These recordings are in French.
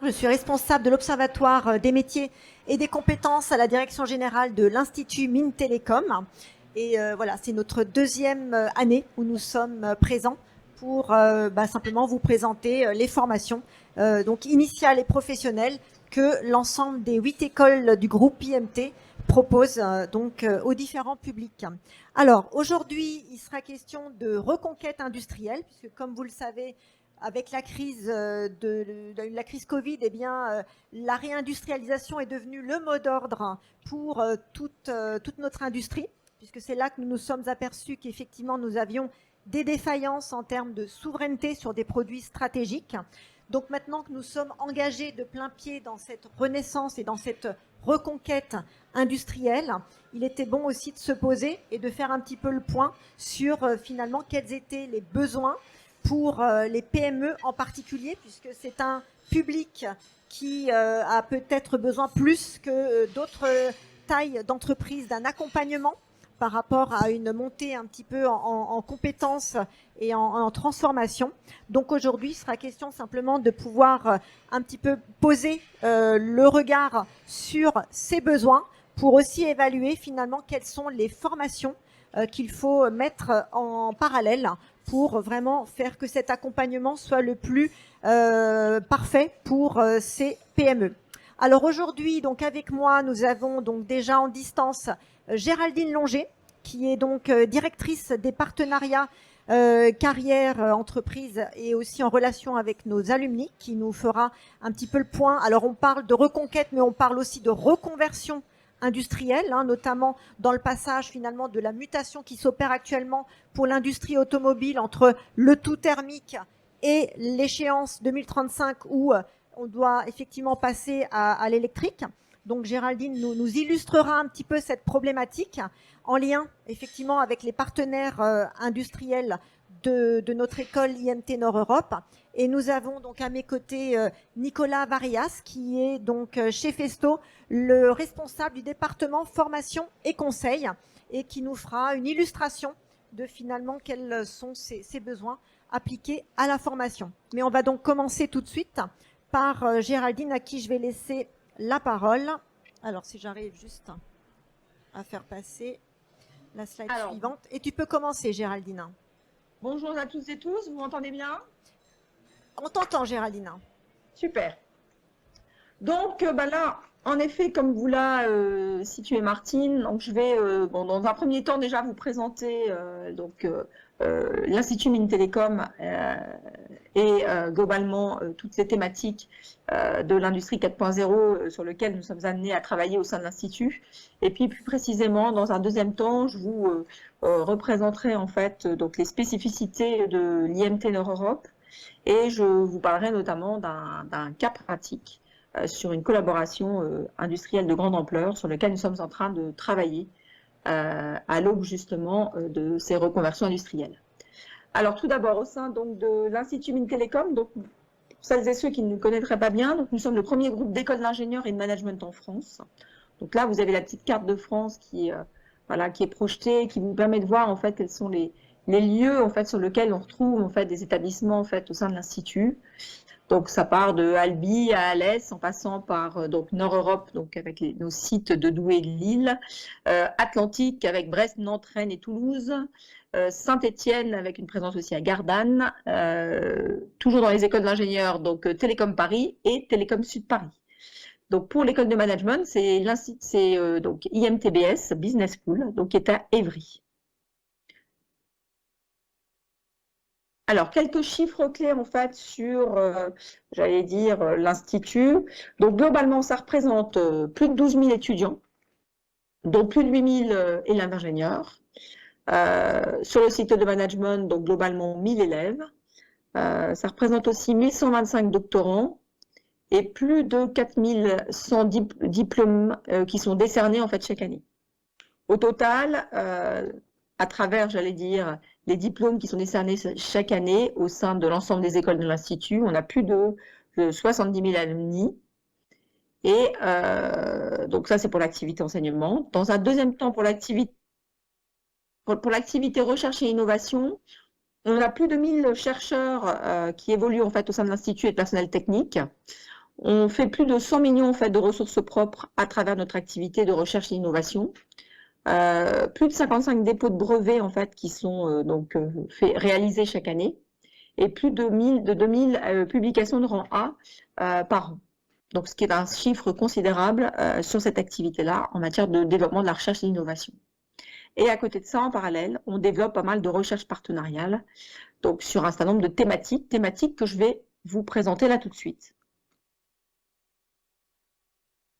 Je suis responsable de l'Observatoire des métiers et des compétences à la direction générale de l'Institut Mines Télécom. Et voilà, c'est notre deuxième année où nous sommes présents pour simplement vous présenter les formations donc initiales et professionnelles que l'ensemble des 8 écoles du groupe IMT propose aux différents publics. Alors aujourd'hui, il sera question de reconquête industrielle, puisque comme vous le savez, avec la crise la crise Covid, eh bien, la réindustrialisation est devenue le mot d'ordre pour toute notre industrie, puisque c'est là que nous nous sommes aperçus qu'effectivement nous avions des défaillances en termes de souveraineté sur des produits stratégiques. Donc maintenant que nous sommes engagés de plein pied dans cette renaissance et dans cette reconquête industrielle, il était bon aussi de se poser et de faire un petit peu le point sur finalement quels étaient les besoins pour les PME en particulier, puisque c'est un public qui a peut-être besoin plus que d'autres tailles d'entreprise d'un accompagnement par rapport à une montée un petit peu en compétences et en transformation. Donc aujourd'hui, il sera question simplement de pouvoir un petit peu poser le regard sur ces besoins pour aussi évaluer finalement quelles sont les formations qu'il faut mettre en parallèle pour vraiment faire que cet accompagnement soit le plus parfait pour ces PME. Alors aujourd'hui, donc avec moi, nous avons donc déjà en distance Géraldine Longer, qui est donc directrice des partenariats carrière entreprise et aussi en relation avec nos alumni, qui nous fera un petit peu le point. Alors on parle de reconquête, mais on parle aussi de reconversion industrielle, notamment dans le passage finalement de la mutation qui s'opère actuellement pour l'industrie automobile entre le tout thermique et l'échéance 2035 où on doit effectivement passer à l'électrique. Donc Géraldine nous illustrera un petit peu cette problématique en lien effectivement avec les partenaires industriels de notre école IMT Nord-Europe. Et nous avons donc à mes côtés Nicolas Varias, qui est donc chez Festo, le responsable du département formation et conseil, et qui nous fera une illustration de finalement quels sont ces besoins appliqués à la formation. Mais on va donc commencer tout de suite par Géraldine, à qui je vais laisser la parole. Alors si j'arrive juste à faire passer la slide suivante. Et tu peux commencer, Géraldine. Bonjour à tous et tous, vous m'entendez bien? On t'entend, Géraldine. Super. Donc là, en effet, comme vous l'a situé Martine, donc je vais dans un premier temps déjà vous présenter l'Institut Mines Télécom et globalement toutes ces thématiques de l'industrie 4.0 sur lesquelles nous sommes amenés à travailler au sein de l'Institut. Et puis plus précisément, dans un deuxième temps, je vous représenterai en fait donc les spécificités de l'IMT Nord-Europe et je vous parlerai notamment d'un cas pratique sur une collaboration industrielle de grande ampleur sur lequel nous sommes en train de travailler à l'aube justement de ces reconversions industrielles. Alors tout d'abord, au sein donc, de l'Institut Mines Télécom, donc, pour celles et ceux qui ne nous connaîtraient pas bien, donc, nous sommes le premier groupe d'écoles d'ingénieurs et de management en France. Donc là, vous avez la petite carte de France qui est projetée, qui vous permet de voir en fait quels sont les lieux en fait sur lesquels on retrouve en fait des établissements en fait au sein de l'Institut. Donc ça part de Albi à Alès, en passant par donc Nord-Europe, donc avec nos sites de Douai et de Lille, Atlantique avec Brest, Nantes, Rennes et Toulouse, Saint-Étienne avec une présence aussi à Gardanne, toujours dans les écoles d'ingénieurs, donc Télécom Paris et Télécom Sud Paris. Donc pour l'école de management, c'est donc IMTBS Business School, donc qui est à Évry. Alors, quelques chiffres clés en fait sur, j'allais dire, l'Institut. Donc, globalement, ça représente plus de 12 000 étudiants, dont plus de 8 000 élèves ingénieurs. Sur le cycle de management, donc globalement 1 000 élèves. Ça représente aussi 1 125 doctorants et plus de 4 100 diplômes qui sont décernés en fait chaque année. Au total, à travers, j'allais dire, les diplômes qui sont décernés chaque année au sein de l'ensemble des écoles de l'Institut, on a plus de 70 000 alumni. Et donc ça, c'est pour l'activité enseignement. Dans un deuxième temps, pour l'activité recherche et innovation, on a plus de 1 000 chercheurs qui évoluent en fait au sein de l'Institut et de personnel technique. On fait plus de 100 millions en fait, de ressources propres à travers notre activité de recherche et d'innovation. Plus de 55 dépôts de brevets en fait, qui sont réalisés chaque année et plus de 2000 publications de rang A par an. Donc, ce qui est un chiffre considérable sur cette activité-là en matière de développement de la recherche et de l'innovation. Et à côté de ça, en parallèle, on développe pas mal de recherches partenariales, donc sur un certain nombre de thématiques que je vais vous présenter là tout de suite.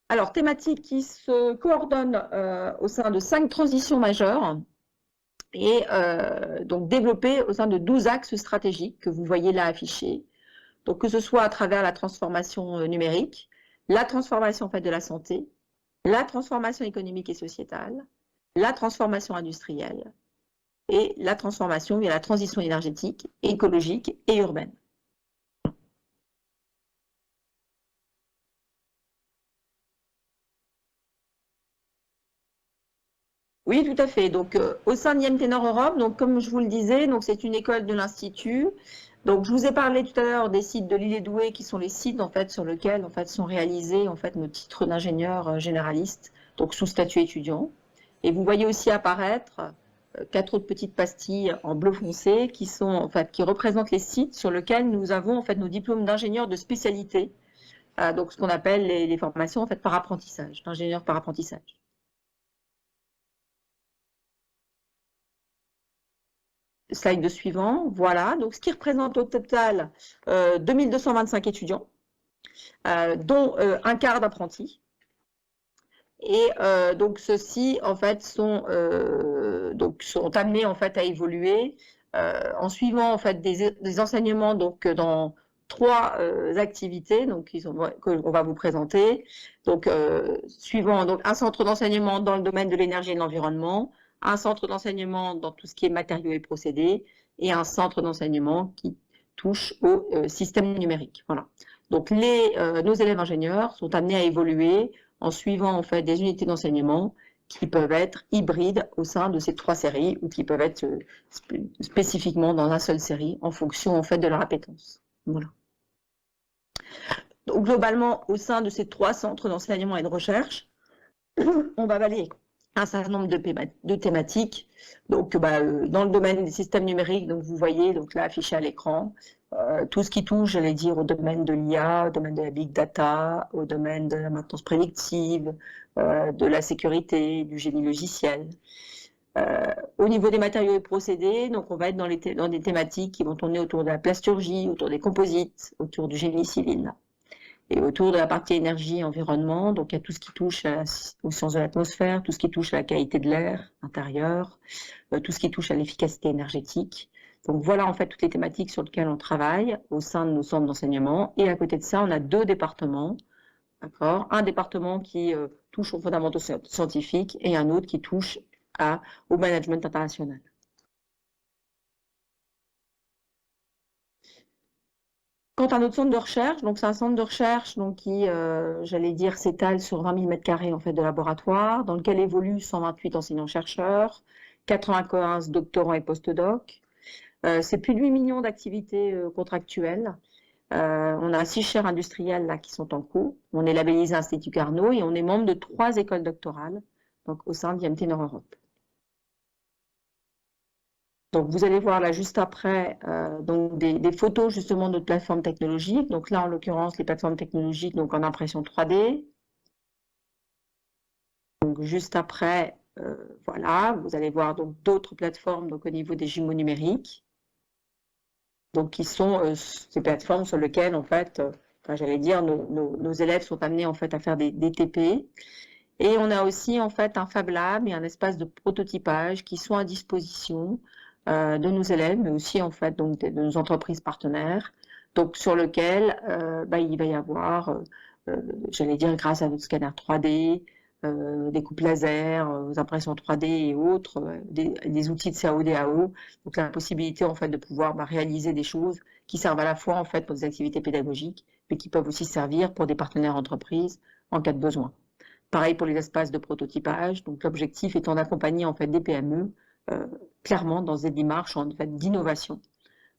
Alors, thématiques qui se coordonnent au sein de 5 transitions majeures et donc développées au sein de 12 axes stratégiques que vous voyez là affichés. Donc, que ce soit à travers la transformation numérique, la transformation en fait, de la santé, la transformation économique et sociétale, la transformation industrielle et la transformation via la transition énergétique, écologique et urbaine. Oui, tout à fait. Donc, au sein de l'IMT Nord Europe, donc, comme je vous le disais, c'est une école de l'Institut. Donc, je vous ai parlé tout à l'heure des sites de l'Île-et-Douai, qui sont les sites en fait, sur lesquels en fait, sont réalisés en fait, nos titres d'ingénieur généraliste, donc sous statut étudiant. Et vous voyez aussi apparaître 4 autres petites pastilles en bleu foncé qui représentent les sites sur lesquels nous avons en fait, nos diplômes d'ingénieurs de spécialité, donc ce qu'on appelle les formations en fait, par apprentissage, d'ingénieurs par apprentissage. Slide suivant, voilà. Donc, ce qui représente au total 2225 étudiants, dont un quart d'apprentis. Et donc, ceux-ci, en fait, sont amenés en fait, à évoluer en suivant en fait, des enseignements donc, dans 3 activités qu'on va vous présenter. Donc, suivant donc, un centre d'enseignement dans le domaine de l'énergie et de l'environnement, un centre d'enseignement dans tout ce qui est matériaux et procédés, et un centre d'enseignement qui touche au système numérique. Voilà. Donc, nos élèves ingénieurs sont amenés à évoluer en suivant en fait des unités d'enseignement qui peuvent être hybrides au sein de ces 3 séries ou qui peuvent être spécifiquement dans une seule série en fonction en fait de leur appétence. Voilà. Donc, globalement, au sein de ces 3 centres d'enseignement et de recherche, on va balayer un certain nombre de thématiques. Donc, dans le domaine des systèmes numériques, donc vous voyez donc là affiché à l'écran tout ce qui touche, j'allais dire, au domaine de l'IA, au domaine de la big data, au domaine de la maintenance prédictive, de la sécurité, du génie logiciel. Au niveau des matériaux et procédés, donc on va être dans des thématiques qui vont tourner autour de la plasturgie, autour des composites, autour du génie civil. Et autour de la partie énergie et environnement, donc il y a tout ce qui touche aux sciences de l'atmosphère, tout ce qui touche à la qualité de l'air intérieur, tout ce qui touche à l'efficacité énergétique. Donc voilà en fait toutes les thématiques sur lesquelles on travaille au sein de nos centres d'enseignement. Et à côté de ça, on a 2 départements, d'accord ? Un département qui touche aux fondamentaux scientifiques et un autre qui touche au management international. Quant à notre centre de recherche, donc c'est un centre de recherche donc, qui, j'allais dire, s'étale sur 20 000 m² en fait, de laboratoire, dans lequel évoluent 128 enseignants-chercheurs, 95 doctorants et post-docs. C'est plus de 8 millions d'activités contractuelles. On a 6 chaires industrielles là, qui sont en cours. On est labellisé Institut Carnot et on est membre de 3 écoles doctorales donc, au sein d'IMT Nord Europe. Donc, vous allez voir là juste après donc des photos justement de notre plateforme technologique. Donc là, en l'occurrence, les plateformes technologiques donc en impression 3D. Donc juste après, voilà, vous allez voir donc d'autres plateformes donc au niveau des jumeaux numériques. Donc qui sont ces plateformes sur lesquelles en fait, j'allais dire, nos élèves sont amenés en fait à faire des TP. Et on a aussi en fait un Fab Lab et un espace de prototypage qui sont à disposition de nos élèves, mais aussi en fait donc de nos entreprises partenaires, donc sur lequel il va y avoir, j'allais dire grâce à notre scanner 3D, des coupes laser, impressions 3D et autres, des outils de CAO-DAO, donc la possibilité en fait de pouvoir réaliser des choses qui servent à la fois en fait pour des activités pédagogiques, mais qui peuvent aussi servir pour des partenaires entreprises en cas de besoin. Pareil pour les espaces de prototypage, donc l'objectif étant d'accompagner en fait des PME clairement dans des démarches en fait d'innovation.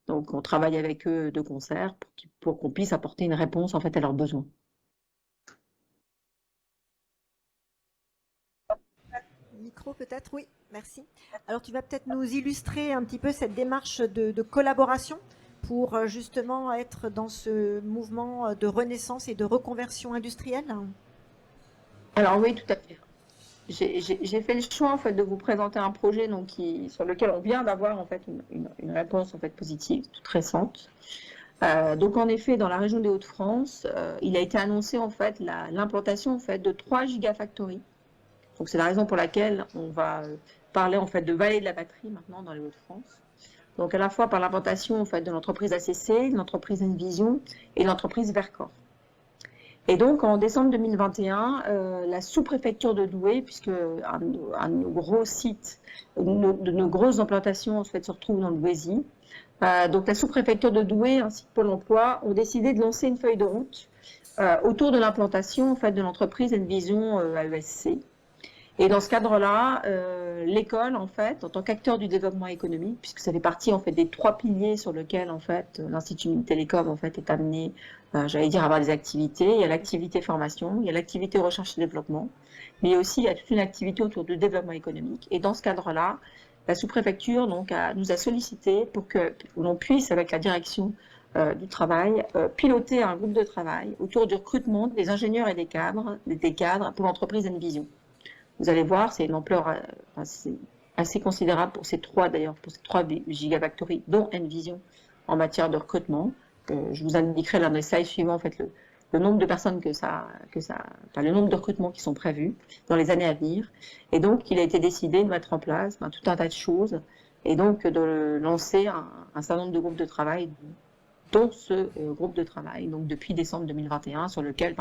Donc on travaille avec eux de concert pour qu'on puisse apporter une réponse en fait à leurs besoins. micro peut-être, oui, merci. Alors tu vas peut-être nous illustrer un petit peu cette démarche de collaboration pour justement être dans ce mouvement de renaissance et de reconversion industrielle. Alors oui, tout à fait. J'ai fait le choix en fait de vous présenter un projet donc sur lequel on vient d'avoir en fait une réponse en fait positive, toute récente. Donc en effet, dans la région des Hauts-de-France, il a été annoncé en fait l'implantation en fait de 3 gigafactories. Donc c'est la raison pour laquelle on va parler en fait de vallée de la batterie maintenant dans les Hauts-de-France. Donc à la fois par l'implantation en fait de l'entreprise ACC, de l'entreprise Envision et de l'entreprise Vercor. Et donc, en décembre 2021, la sous-préfecture de Douai, puisque un de nos gros sites, de nos grosses implantations en fait, se retrouve dans le Douaisis, donc la sous-préfecture de Douai ainsi que Pôle emploi ont décidé de lancer une feuille de route autour de l'implantation en fait, de l'entreprise Envision AESC. Et dans ce cadre-là, l'école, en fait, en tant qu'acteur du développement économique, puisque ça fait partie en fait des 3 piliers sur lesquels en fait l'Institut Télécom en fait est amené, j'allais dire, à avoir des activités. Il y a l'activité formation, il y a l'activité recherche et développement, mais aussi il y a toute une activité autour du développement économique. Et dans ce cadre-là, la sous-préfecture donc nous a sollicité pour que l'on puisse, avec la direction du travail, piloter un groupe de travail autour du recrutement des ingénieurs et des cadres pour l'entreprise Envision. Vous allez voir, c'est une ampleur assez considérable pour ces 3 gigafactories, dont Envision, en matière de recrutement. Je vous indiquerai dans les slides suivants en fait, le nombre de personnes le nombre de recrutements qui sont prévus dans les années à venir. Et donc, il a été décidé de mettre en place tout un tas de choses et donc de lancer un certain nombre de groupes de travail, dont ce groupe de travail, donc depuis décembre 2021, sur lequel,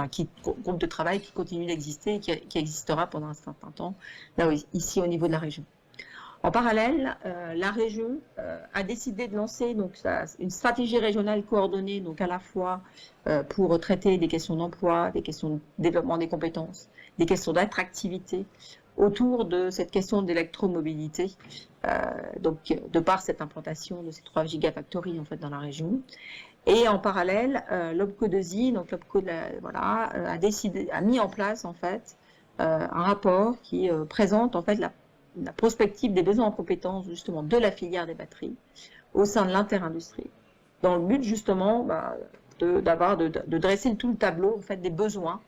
groupe de travail qui continue d'exister et qui existera pendant un certain temps, là ici au niveau de la région. En parallèle, la région a décidé de lancer donc, une stratégie régionale coordonnée, donc à la fois pour traiter des questions d'emploi, des questions de développement des compétences, des questions d'attractivité, autour de cette question d'électromobilité, donc de par cette implantation de ces 3 gigafactories en fait dans la région. Et en parallèle, l'OPCO 2I, donc l'OPCO a mis en place en fait un rapport qui présente en fait la prospective des besoins en compétences justement de la filière des batteries au sein de l'interindustrie, dans le but justement de dresser tout le tableau en fait des besoins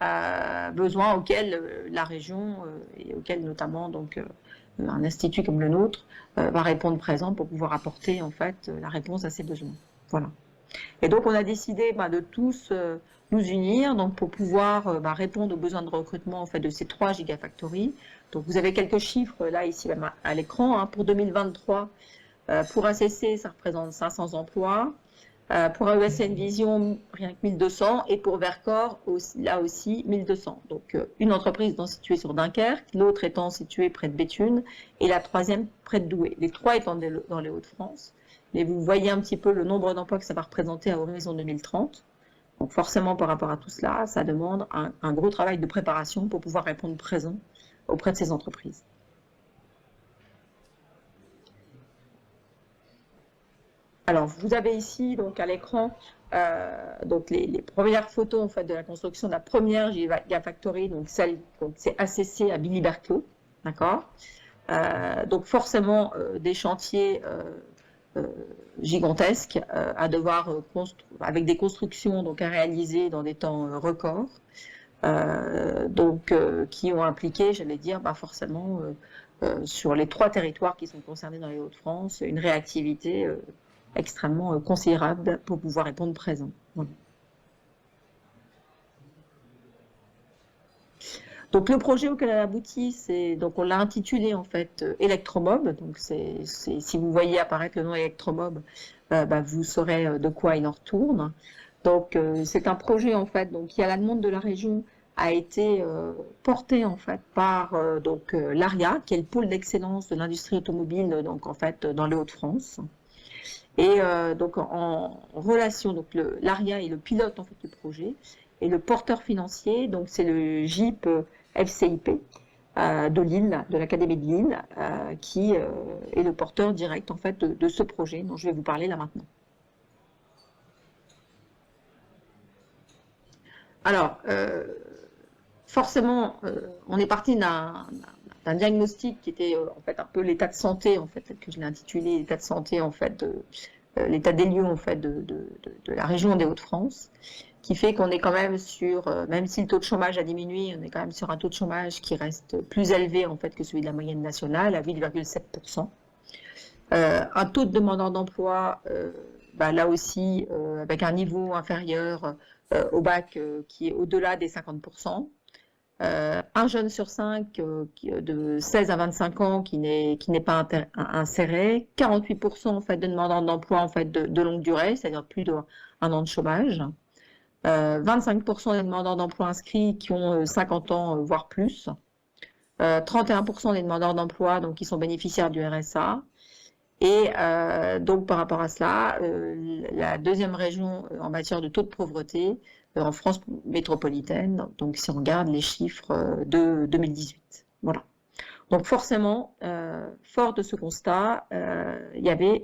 auxquels la région et auxquels notamment donc un institut comme le nôtre va répondre présent pour pouvoir apporter en fait la réponse à ces besoins. Voilà. Et donc on a décidé de tous nous unir donc pour pouvoir répondre aux besoins de recrutement en fait de ces 3 gigafactories. Donc vous avez quelques chiffres là ici à l'écran. Pour 2023, pour ACC ça représente 500 emplois. Pour AESC Envision, rien que 1200, et pour Vercor, là aussi 1200. Donc une entreprise située sur Dunkerque, l'autre étant située près de Béthune, et la 3e près de Douai. Les 3 étant dans les Hauts-de-France. Mais vous voyez un petit peu le nombre d'emplois que ça va représenter à horizon 2030. Donc forcément, par rapport à tout cela, ça demande un gros travail de préparation pour pouvoir répondre présent auprès de ces entreprises. Alors, vous avez ici, donc, à l'écran, donc les premières photos en fait, de la construction de la première Gigafactory, donc celle, c'est ACC à Billy-Berclau, d'accord. Donc, forcément, des chantiers gigantesques à devoir avec des constructions donc, à réaliser dans des temps records, qui ont impliqué, j'allais dire, forcément, sur les 3 territoires qui sont concernés dans les Hauts-de-France, une réactivité extrêmement considérable pour pouvoir répondre présent. Voilà. Donc le projet auquel elle aboutit, donc on l'a intitulé en fait Electromob. Donc si vous voyez apparaître le nom Electromob, vous saurez de quoi il en retourne. Donc c'est un projet en fait donc qui à la demande de la région a été porté en fait par l'ARIA, qui est le pôle d'excellence de l'industrie automobile donc en fait dans les Hauts-de-France. Et donc en relation, donc l'ARIA est le pilote en fait du projet et le porteur financier, donc c'est le GIP FCIP de Lille, de l'Académie de Lille, qui est le porteur direct en fait de ce projet dont je vais vous parler là maintenant. Alors, forcément, on est parti d'un d'un diagnostic qui était en fait un peu l'état de santé, en fait, tel que je l'ai intitulé, l'état de santé, en fait, l'état des lieux, en fait, de la région des Hauts-de-France, qui fait qu'on est quand même sur, même si le taux de chômage a diminué, on est quand même sur un taux de chômage qui reste plus élevé, en fait, que celui de la moyenne nationale, à 8,7%. Un taux de demandeurs d'emploi, là aussi, avec un niveau inférieur au bac qui est au-delà des 50%. Un jeune sur 5 de 16 à 25 ans qui n'est pas inséré, 48% en fait, de demandeurs d'emploi en fait, de longue durée, c'est-à-dire plus d'un an de chômage, 25% des demandeurs d'emploi inscrits qui ont 50 ans, voire plus, 31% des demandeurs d'emploi donc, qui sont bénéficiaires du RSA. Et donc par rapport à cela, la deuxième région en matière de taux de pauvreté en France métropolitaine, donc si on regarde les chiffres de 2018. Voilà. Donc forcément, fort de ce constat, il y avait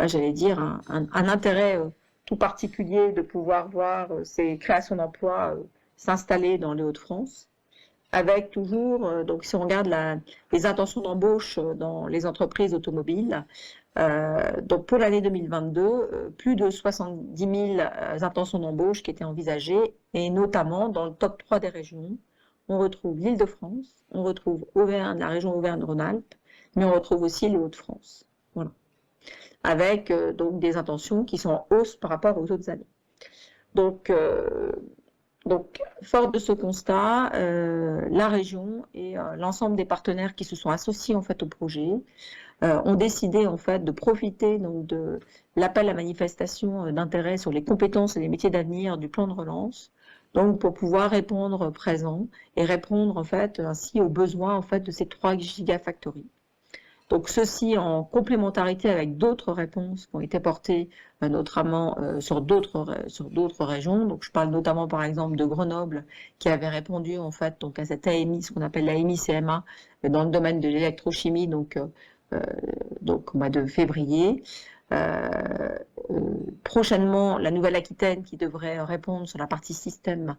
j'allais dire un intérêt tout particulier de pouvoir voir ces créations d'emplois s'installer dans les Hauts-de-France, avec toujours, donc si on regarde les intentions d'embauche dans les entreprises automobiles, donc pour l'année 2022, plus de 70 000 intentions d'embauche qui étaient envisagées, et notamment dans le top 3 des régions, on retrouve l'Île-de-France, on retrouve Auvergne, la région Auvergne-Rhône-Alpes, mais on retrouve aussi les Hauts-de-France. Voilà. Avec donc des intentions qui sont en hausse par rapport aux autres années. Donc, fort de ce constat, la région et l'ensemble des partenaires qui se sont associés en fait au projet ont décidé en fait de profiter donc de l'appel à manifestation d'intérêt sur les compétences et les métiers d'avenir du plan de relance, donc pour pouvoir répondre présent et répondre en fait ainsi aux besoins en fait de ces 3 gigafactories. Donc ceci en complémentarité avec d'autres réponses qui ont été portées notamment sur d'autres régions. Donc je parle notamment par exemple de Grenoble qui avait répondu en fait donc à cette AMI, ce qu'on appelle l'AMI-CMA dans le domaine de l'électrochimie donc au mois de février. Prochainement, la Nouvelle-Aquitaine qui devrait répondre sur la partie système,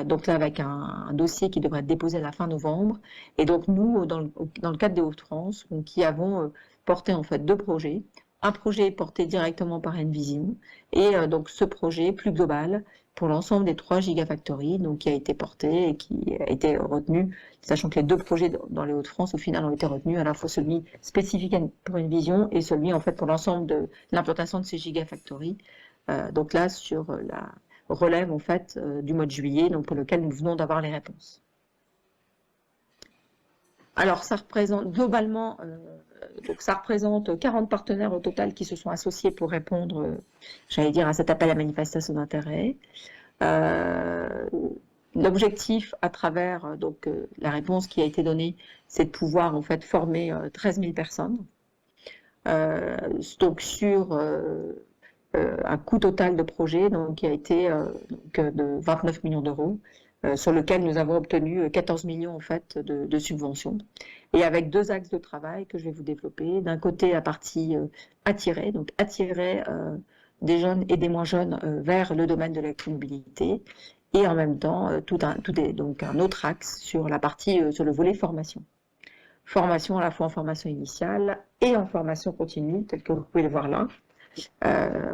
donc là avec un dossier qui devrait être déposé à la fin novembre. Et donc nous, dans le cadre des Hauts-de-France, qui avons porté en fait 2 projets. Un projet porté directement par Envision et donc ce projet plus global pour l'ensemble des 3 gigafactories, donc qui a été porté et qui a été retenu, sachant que les 2 projets dans les Hauts-de-France au final ont été retenus, à la fois celui spécifique pour Envision et celui en fait pour l'ensemble de l'implantation de ces gigafactories. Donc là sur la relève en fait du mois de juillet, donc pour lequel nous venons d'avoir les réponses. Alors ça représente globalement donc ça représente 40 partenaires au total qui se sont associés pour répondre, j'allais dire, à cet appel à manifestation d'intérêt. L'objectif à travers donc la réponse qui a été donnée, c'est de pouvoir en fait former 13 000 personnes. Donc sur un coût total de projet donc, qui a été de 29 millions d'euros. Sur lequel nous avons obtenu 14 millions en fait de subventions, et avec 2 axes de travail que je vais vous développer. D'un côté, la partie attirer des jeunes et des moins jeunes vers le domaine de l'électromobilité, et en même temps donc un autre axe sur la partie sur le volet formation. Formation à la fois en formation initiale et en formation continue, telle que vous pouvez le voir là.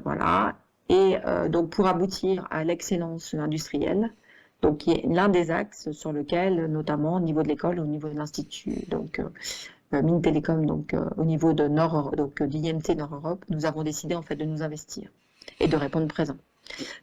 Voilà. Et donc pour aboutir à l'excellence industrielle. Donc, qui est l'un des axes sur lequel, notamment au niveau de l'école, au niveau de l'Institut, donc Mines Télécom, donc au niveau de d'IMT Nord-Europe, nous avons décidé en fait de nous investir et de répondre présent.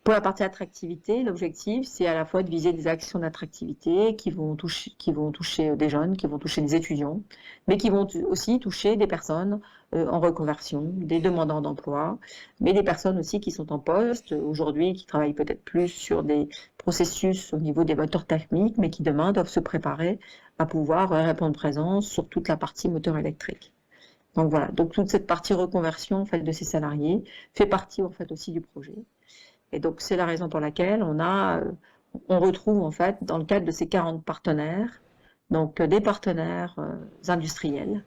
Pour la partie attractivité, l'objectif, c'est à la fois de viser des actions d'attractivité qui vont toucher des jeunes, qui vont toucher des étudiants, mais qui vont aussi toucher des personnes en reconversion, des demandeurs d'emploi, mais des personnes aussi qui sont en poste aujourd'hui, qui travaillent peut-être plus sur des processus au niveau des moteurs thermiques, mais qui demain doivent se préparer à pouvoir répondre présent sur toute la partie moteur électrique. Donc voilà, donc toute cette partie reconversion en fait de ces salariés fait partie en fait aussi du projet. Et donc, c'est la raison pour laquelle on retrouve, en fait, dans le cadre de ces 40 partenaires, donc des partenaires industriels,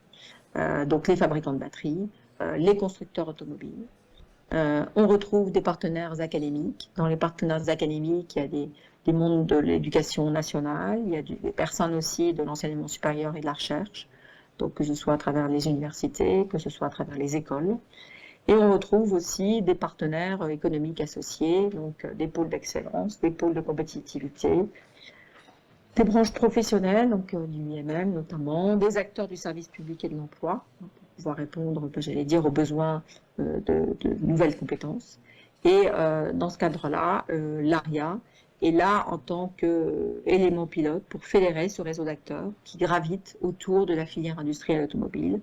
donc les fabricants de batteries, les constructeurs automobiles. On retrouve des partenaires académiques. Dans les partenaires académiques, il y a du monde de l'éducation nationale, il y a des personnes aussi de l'enseignement supérieur et de la recherche, donc que ce soit à travers les universités, que ce soit à travers les écoles. Et on retrouve aussi des partenaires économiques associés, donc des pôles d'excellence, des pôles de compétitivité, des branches professionnelles, donc du IMM notamment, des acteurs du service public et de l'emploi, pour pouvoir répondre, j'allais dire, aux besoins de nouvelles compétences. Et dans ce cadre-là, l'ARIA est là en tant qu'élément pilote pour fédérer ce réseau d'acteurs qui gravitent autour de la filière industrielle automobile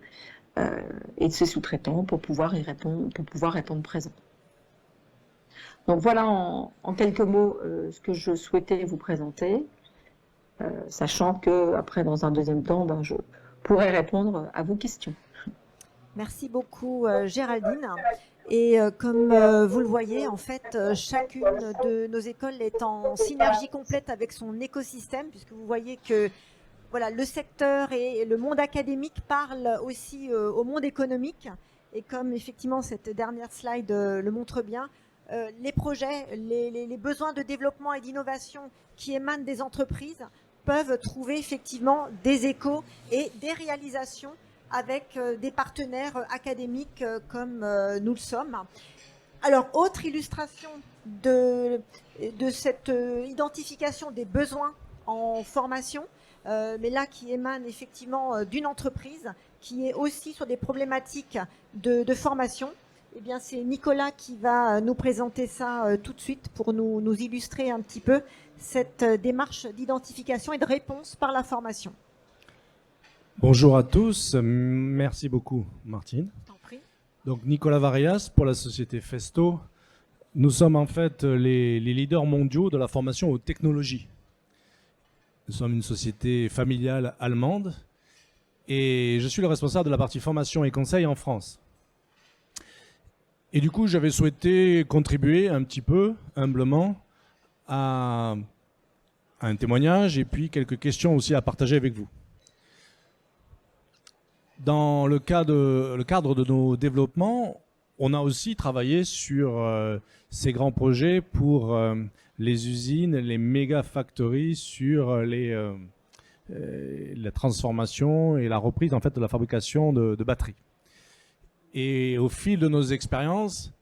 et de ses sous-traitants pour pouvoir répondre présent. Donc voilà en quelques mots ce que je souhaitais vous présenter. Sachant que après, dans un deuxième temps, je pourrai répondre à vos questions. Merci beaucoup Géraldine. Et comme vous le voyez, en fait, chacune de nos écoles est en synergie complète avec son écosystème, puisque vous voyez que voilà, le secteur et le monde académique parlent aussi au monde économique. Et comme effectivement cette dernière slide le montre bien, les projets, les besoins de développement et d'innovation qui émanent des entreprises peuvent trouver effectivement des échos et des réalisations avec des partenaires académiques comme nous le sommes. Alors, autre illustration de cette identification des besoins en formation, mais là qui émane effectivement d'une entreprise qui est aussi sur des problématiques de formation. Eh bien, c'est Nicolas qui va nous présenter ça tout de suite pour nous illustrer un petit peu cette démarche d'identification et de réponse par la formation. Bonjour à tous, merci beaucoup Martine. Donc Nicolas Varias pour la société Festo. Nous sommes en fait les leaders mondiaux de la formation aux technologies. Nous sommes une société familiale allemande et je suis le responsable de la partie formation et conseil en France. Et du coup, j'avais souhaité contribuer un petit peu, humblement, à un témoignage et puis quelques questions aussi à partager avec vous. Dans le cadre de nos développements, on a aussi travaillé sur ces grands projets pour les usines, les méga factories, sur la transformation et la reprise en fait de la fabrication de batteries. Et au fil de nos expériences,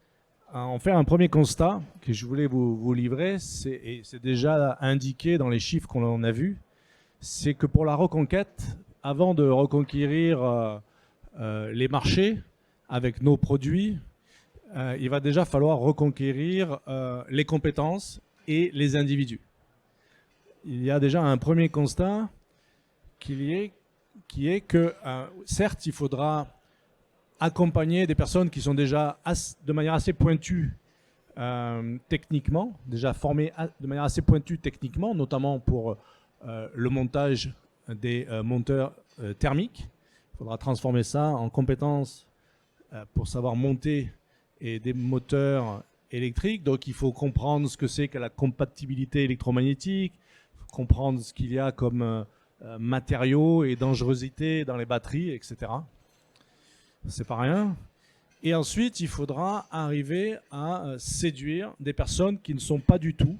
on fait un premier constat que je voulais vous livrer, et c'est déjà indiqué dans les chiffres qu'on a vus, c'est que pour la reconquête, avant de reconquérir les marchés avec nos produits, il va déjà falloir reconquérir les compétences et les individus. Il y a déjà un premier constat qui est que, certes, il faudra accompagner des personnes qui sont déjà de manière assez pointue techniquement, déjà formées de manière assez pointue techniquement, notamment pour le montage des moteurs thermiques. Il faudra transformer ça en compétences pour savoir monter des moteurs électriques. Donc il faut comprendre ce que c'est que la compatibilité électromagnétique, comprendre ce qu'il y a comme matériaux et dangerosité dans les batteries, etc. C'est pas rien. Et ensuite, il faudra arriver à séduire des personnes qui ne sont pas du tout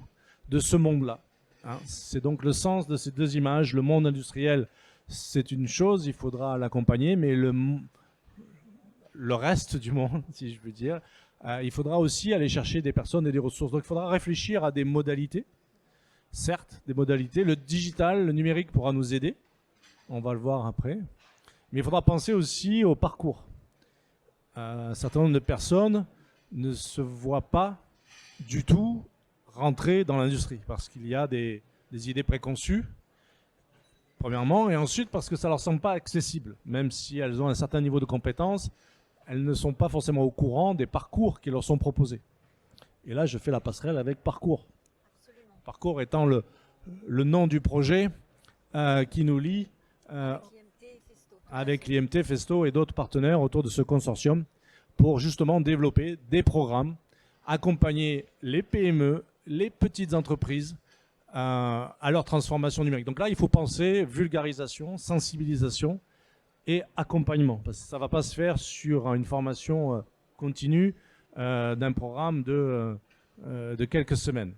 de ce monde-là. Hein, c'est donc le sens de ces deux images. Le monde industriel, c'est une chose, il faudra l'accompagner, mais le reste du monde, si je veux dire, il faudra aussi aller chercher des personnes et des ressources. Donc il faudra réfléchir à des modalités, certes, des modalités. Le digital, le numérique pourra nous aider, on va le voir après. Mais il faudra penser aussi au parcours. Un certain nombre de personnes ne se voient pas du tout rentrer dans l'industrie parce qu'il y a des idées préconçues, premièrement, et ensuite parce que ça ne leur semble pas accessible. Même si elles ont un certain niveau de compétence, elles ne sont pas forcément au courant des parcours qui leur sont proposés. Et là, je fais la passerelle avec Parcours. Absolument. Parcours étant le nom du projet qui nous lie avec l'IMT, Festo et d'autres partenaires autour de ce consortium pour justement développer des programmes, accompagner les PME, les petites entreprises à leur transformation numérique. Donc là, il faut penser vulgarisation, sensibilisation et accompagnement, parce que ça ne va pas se faire sur une formation continue d'un programme de quelques semaines.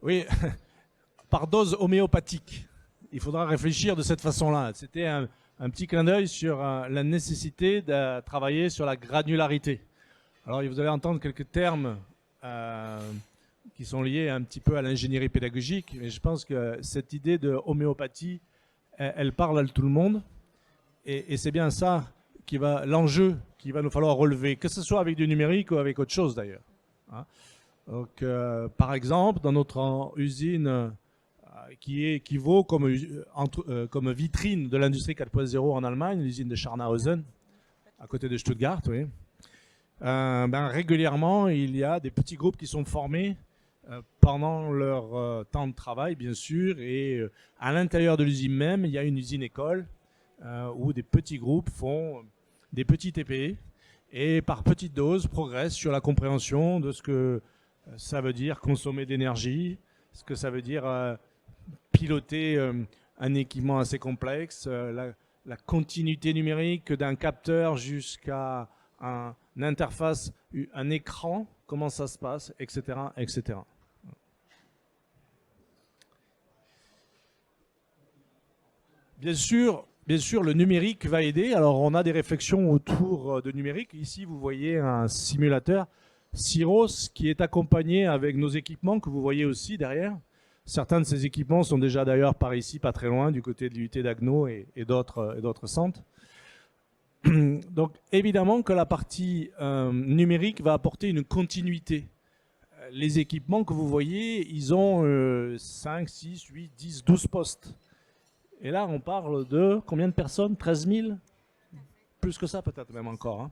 Oui, par dose homéopathique. Il faudra réfléchir de cette façon-là. C'était un petit clin d'œil sur la nécessité de travailler sur la granularité. Alors, vous allez entendre quelques termes qui sont liés un petit peu à l'ingénierie pédagogique, mais je pense que cette idée de homéopathie, elle parle à tout le monde, et c'est bien ça l'enjeu qu'il va nous falloir relever, que ce soit avec du numérique ou avec autre chose d'ailleurs. Hein. Donc, par exemple, dans notre usine qui vaut comme vitrine de l'industrie 4.0 en Allemagne, l'usine de Scharnhausen, à côté de Stuttgart, oui. Régulièrement, il y a des petits groupes qui sont formés pendant leur temps de travail, bien sûr, et à l'intérieur de l'usine même, il y a une usine-école où des petits groupes font des petits TPE et par petites doses progressent sur la compréhension de ce que ça veut dire consommer d'énergie, ce que ça veut dire piloter un équipement assez complexe, la continuité numérique d'un capteur jusqu'à une interface, un écran, comment ça se passe, etc., etc. Bien sûr, le numérique va aider. Alors, on a des réflexions autour de numérique. Ici, vous voyez un simulateur Syros qui est accompagné avec nos équipements que vous voyez aussi derrière. Certains de ces équipements sont déjà d'ailleurs par ici, pas très loin, du côté de l'UT d'Agno et d'autres centres. Donc évidemment que la partie numérique va apporter une continuité. Les équipements que vous voyez, ils ont 5, 6, 8, 10, 12 postes. Et là, on parle de combien de personnes? 13 000? Plus que ça peut-être même encore. Hein.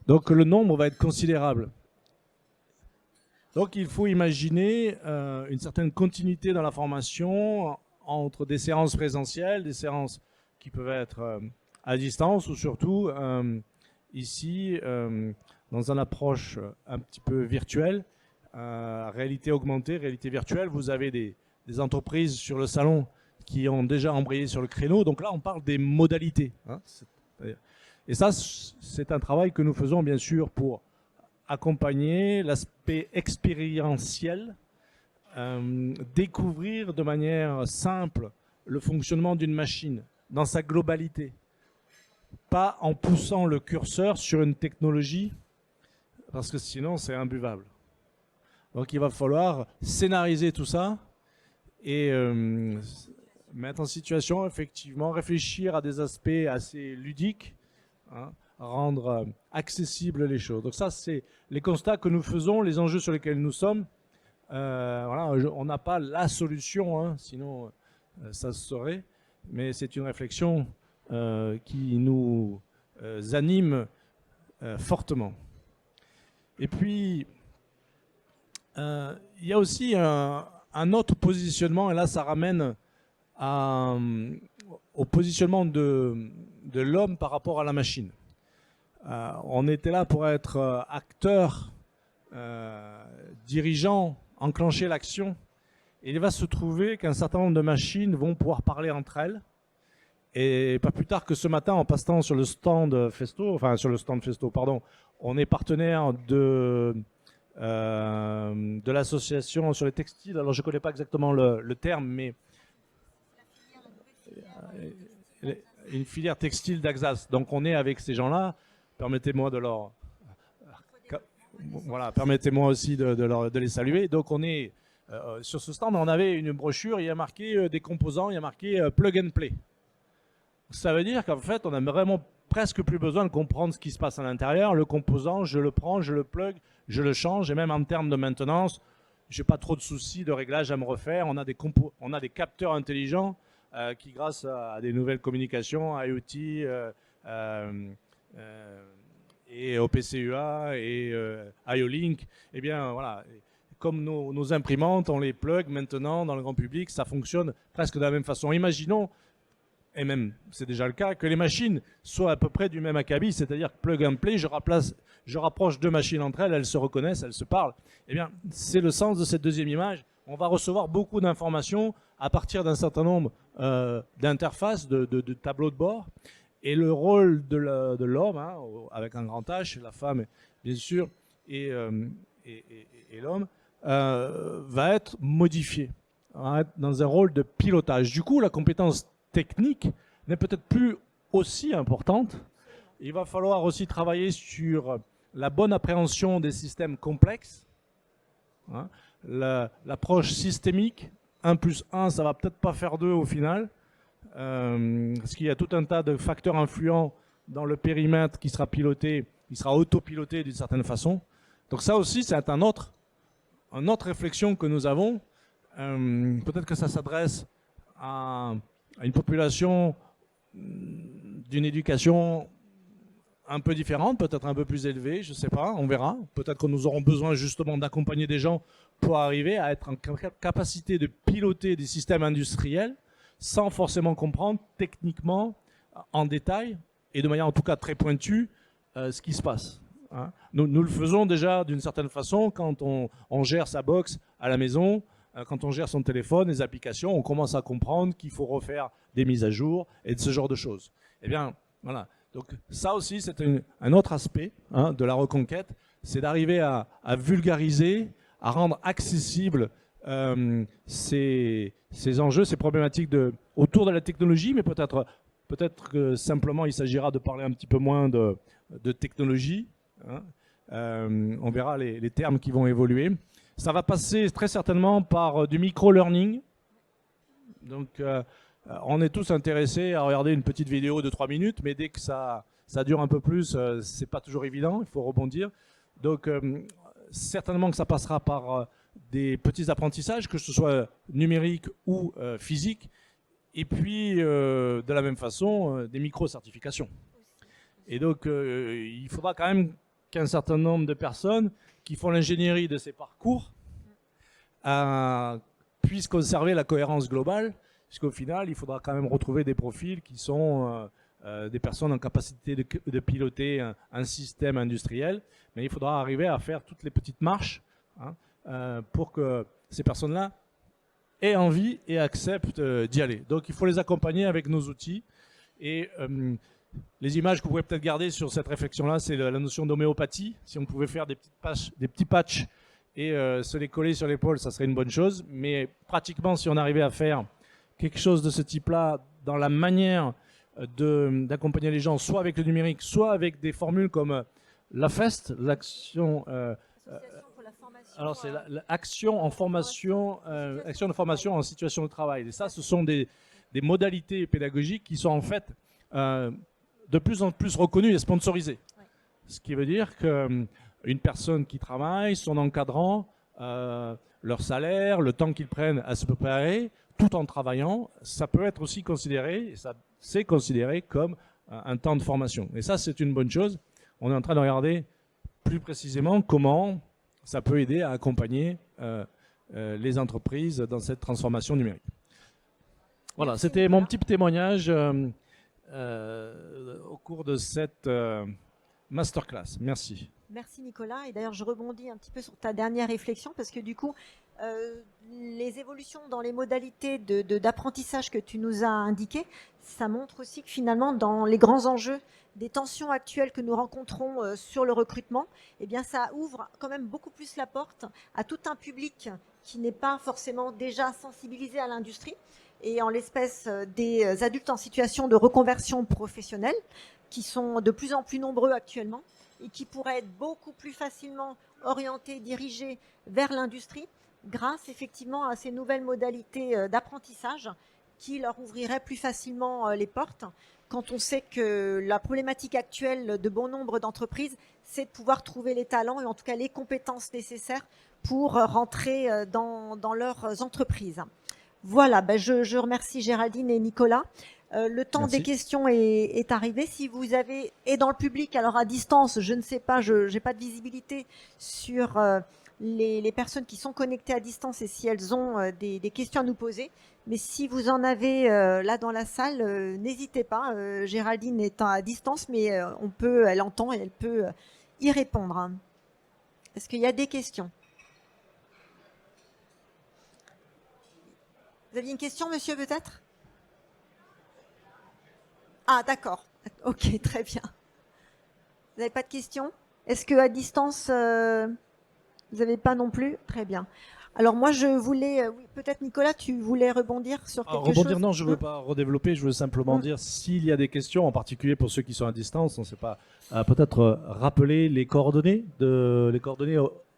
Donc le nombre va être considérable. Donc il faut imaginer une certaine continuité dans la formation entre des séances présentielles, des séances qui peuvent être à distance ou surtout ici dans une approche un petit peu virtuelle, réalité augmentée, réalité virtuelle. Vous avez des entreprises sur le salon qui ont déjà embrayé sur le créneau. Donc là, on parle des modalités. Hein. Et ça, c'est un travail que nous faisons bien sûr pour accompagner l'aspect expérientiel, découvrir de manière simple le fonctionnement d'une machine dans sa globalité, pas en poussant le curseur sur une technologie, parce que sinon c'est imbuvable. Donc il va falloir scénariser tout ça et mettre en situation, effectivement, réfléchir à des aspects assez ludiques, hein, rendre accessibles les choses. Donc ça, c'est les constats que nous faisons, les enjeux sur lesquels nous sommes. Voilà, on n'a pas la solution, hein, sinon ça se saurait, mais c'est une réflexion qui nous anime fortement. Et puis, il y a aussi un autre positionnement, et là ça ramène au positionnement de l'homme par rapport à la machine. On était là pour être acteur, dirigeant, enclencher l'action. Et il va se trouver qu'un certain nombre de machines vont pouvoir parler entre elles. Et pas plus tard que ce matin, en passant sur le stand Festo, pardon, on est partenaire de l'association sur les textiles. Alors je ne connais pas exactement le terme, mais une filière textile d'Alsace. Donc on est avec ces gens-là. Permettez-moi de leur, voilà, permettez-moi aussi de les saluer. Donc on est sur ce stand, on avait une brochure, il y a marqué des composants, il y a marqué plug and play. Ça veut dire qu'en fait, on n'a vraiment presque plus besoin de comprendre ce qui se passe à l'intérieur. Le composant, je le prends, je le plug, je le change, et même en termes de maintenance, je n'ai pas trop de soucis de réglage à me refaire. On a des capteurs intelligents qui, grâce à des nouvelles communications, IoT et OPCUA et IO-Link, eh bien voilà, comme nos imprimantes, on les plug maintenant dans le grand public, ça fonctionne presque de la même façon. Imaginons, et même c'est déjà le cas, que les machines soient à peu près du même acabit, c'est-à-dire plug and play, je rapproche deux machines entre elles, elles se reconnaissent, elles se parlent. Eh bien, c'est le sens de cette deuxième image. On va recevoir beaucoup d'informations à partir d'un certain nombre d'interfaces, de tableaux de bord. Et le rôle de l'homme, hein, avec un grand H, la femme bien sûr, et l'homme, va être modifié, va être dans un rôle de pilotage. Du coup, la compétence technique n'est peut-être plus aussi importante. Il va falloir aussi travailler sur la bonne appréhension des systèmes complexes, hein, l'approche systémique. 1 plus 1, ça va peut-être pas faire 2 au final, parce qu'il y a tout un tas de facteurs influents dans le périmètre qui sera piloté, qui sera autopiloté d'une certaine façon. Donc ça aussi, c'est une autre réflexion que nous avons. Peut-être que ça s'adresse à une population d'une éducation un peu différente, peut-être un peu plus élevée, je ne sais pas, on verra. Peut-être que nous aurons besoin justement d'accompagner des gens pour arriver à être en capacité de piloter des systèmes industriels sans forcément comprendre techniquement, en détail, et de manière en tout cas très pointue, ce qui se passe. Hein. Nous le faisons déjà d'une certaine façon quand on gère sa box à la maison, quand on gère son téléphone, les applications, on commence à comprendre qu'il faut refaire des mises à jour et de ce genre de choses. Eh bien, voilà. Donc ça aussi, c'est un autre aspect, hein, de la reconquête, c'est d'arriver à vulgariser, à rendre accessibles ces enjeux, ces problématiques autour de la technologie, mais peut-être que simplement il s'agira de parler un petit peu moins de technologie. Hein. On verra les termes qui vont évoluer. Ça va passer très certainement par du micro-learning. Donc, on est tous intéressés à regarder une petite vidéo de 3 minutes, mais dès que ça dure un peu plus, c'est pas toujours évident, il faut rebondir. Donc, certainement que ça passera par des petits apprentissages, que ce soit numérique ou physique, et puis, de la même façon, des micro-certifications. Et donc, il faudra quand même qu'un certain nombre de personnes qui font l'ingénierie de ces parcours puissent conserver la cohérence globale, puisqu'au final, il faudra quand même retrouver des profils qui sont des personnes en capacité de piloter un système industriel, mais il faudra arriver à faire toutes les petites marches, hein, pour que ces personnes-là aient envie et acceptent d'y aller. Donc il faut les accompagner avec nos outils. Et les images que vous pouvez peut-être garder sur cette réflexion-là, c'est la notion d'homéopathie. Si on pouvait faire des petits patchs et se les coller sur l'épaule, ça serait une bonne chose. Mais pratiquement, si on arrivait à faire quelque chose de ce type-là dans la manière d'accompagner les gens, soit avec le numérique, soit avec des formules comme l'AFEST, l'action... alors c'est l'action en formation, action de formation en situation de travail. Et ça, ce sont des modalités pédagogiques qui sont en fait de plus en plus reconnues et sponsorisées. Ouais. Ce qui veut dire qu'une personne qui travaille, son encadrant, leur salaire, le temps qu'ils prennent à se préparer, tout en travaillant, ça peut être aussi considéré, et ça c'est considéré comme un temps de formation. Et ça, c'est une bonne chose. On est en train de regarder plus précisément comment ça peut aider à accompagner les entreprises dans cette transformation numérique. Voilà, c'était mon petit témoignage au cours de cette masterclass. Merci. Merci Nicolas. Et d'ailleurs, je rebondis un petit peu sur ta dernière réflexion parce que du coup, les évolutions dans les modalités d'apprentissage que tu nous as indiquées, ça montre aussi que finalement, dans les grands enjeux des tensions actuelles que nous rencontrons sur le recrutement, eh bien, ça ouvre quand même beaucoup plus la porte à tout un public qui n'est pas forcément déjà sensibilisé à l'industrie, et en l'espèce des adultes en situation de reconversion professionnelle, qui sont de plus en plus nombreux actuellement, et qui pourraient être beaucoup plus facilement orientés, dirigés vers l'industrie, grâce effectivement à ces nouvelles modalités d'apprentissage qui leur ouvriraient plus facilement les portes, quand on sait que la problématique actuelle de bon nombre d'entreprises, c'est de pouvoir trouver les talents et en tout cas les compétences nécessaires pour rentrer dans leurs entreprises. Voilà, ben je remercie Géraldine et Nicolas. Le temps Merci. Des questions est arrivé. Si vous avez, et dans le public, alors à distance, je ne sais pas, je n'ai pas de visibilité sur les personnes qui sont connectées à distance et si elles ont des questions à nous poser. Mais si vous en avez là dans la salle, n'hésitez pas. Géraldine est à distance, mais elle entend et elle peut y répondre. Est-ce qu'il y a des questions? Vous aviez une question, monsieur, peut-être? Ah, d'accord. Ok, très bien. Vous n'avez pas de questions? Est-ce qu'à distance, Vous n'avez pas non plus? Très bien. Alors moi, je voulais, oui, peut-être Nicolas, tu voulais rebondir sur quelque chose? Rebondir, non, je ne veux pas redévelopper, je veux simplement dire s'il y a des questions, en particulier pour ceux qui sont à distance, on ne sait pas, peut-être rappeler les coordonnées,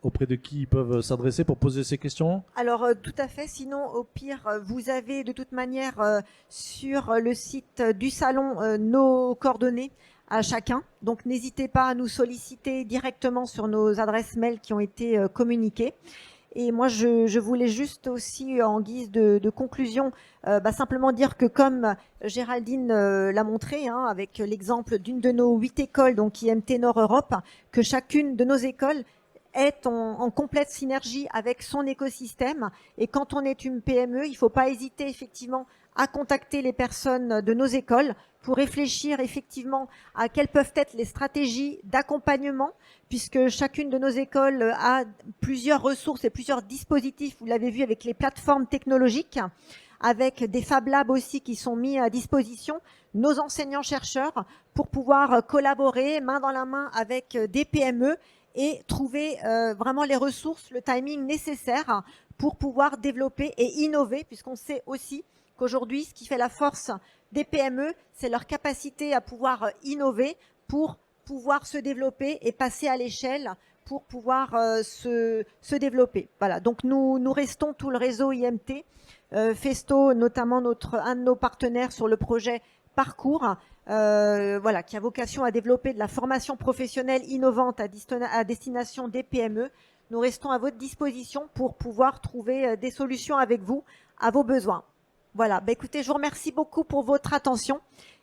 auprès de qui ils peuvent s'adresser pour poser ces questions. Alors tout à fait, sinon au pire, vous avez de toute manière sur le site du salon nos coordonnées à chacun. Donc n'hésitez pas à nous solliciter directement sur nos adresses mail qui ont été communiquées. Et moi, je voulais juste aussi, en guise de conclusion, simplement dire que comme Géraldine l'a montré, hein, avec l'exemple d'une de nos 8 écoles, donc IMT Nord Europe, que chacune de nos écoles est en complète synergie avec son écosystème. Et quand on est une PME, il ne faut pas hésiter effectivement à contacter les personnes de nos écoles pour réfléchir effectivement à quelles peuvent être les stratégies d'accompagnement, puisque chacune de nos écoles a plusieurs ressources et plusieurs dispositifs, vous l'avez vu avec les plateformes technologiques, avec des Fab Labs aussi qui sont mis à disposition, nos enseignants-chercheurs, pour pouvoir collaborer main dans la main avec des PME et trouver vraiment les ressources, le timing nécessaire pour pouvoir développer et innover, puisqu'on sait aussi qu'aujourd'hui, ce qui fait la force des PME, c'est leur capacité à pouvoir innover pour pouvoir se développer et passer à l'échelle pour pouvoir se développer. Voilà, donc nous restons tout le réseau IMT, Festo, notamment un de nos partenaires sur le projet Parcours, voilà, qui a vocation à développer de la formation professionnelle innovante à destination des PME. Nous restons à votre disposition pour pouvoir trouver des solutions avec vous à vos besoins. Voilà, écoutez, je vous remercie beaucoup pour votre attention.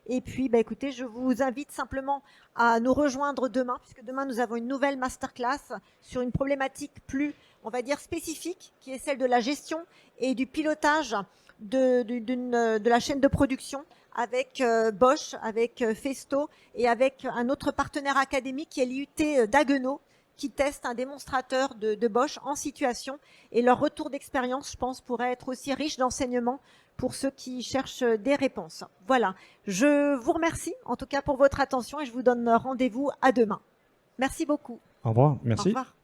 Et puis, écoutez, je vous invite simplement à nous rejoindre demain, puisque demain, nous avons une nouvelle masterclass sur une problématique plus, on va dire, spécifique, qui est celle de la gestion et du pilotage de la chaîne de production avec Bosch, avec Festo et avec un autre partenaire académique qui est l'IUT d'Haguenau, qui teste un démonstrateur de Bosch en situation. Et leur retour d'expérience, je pense, pourrait être aussi riche d'enseignements pour ceux qui cherchent des réponses. Voilà, je vous remercie en tout cas pour votre attention et je vous donne rendez-vous à demain. Merci beaucoup. Au revoir, merci. Au revoir.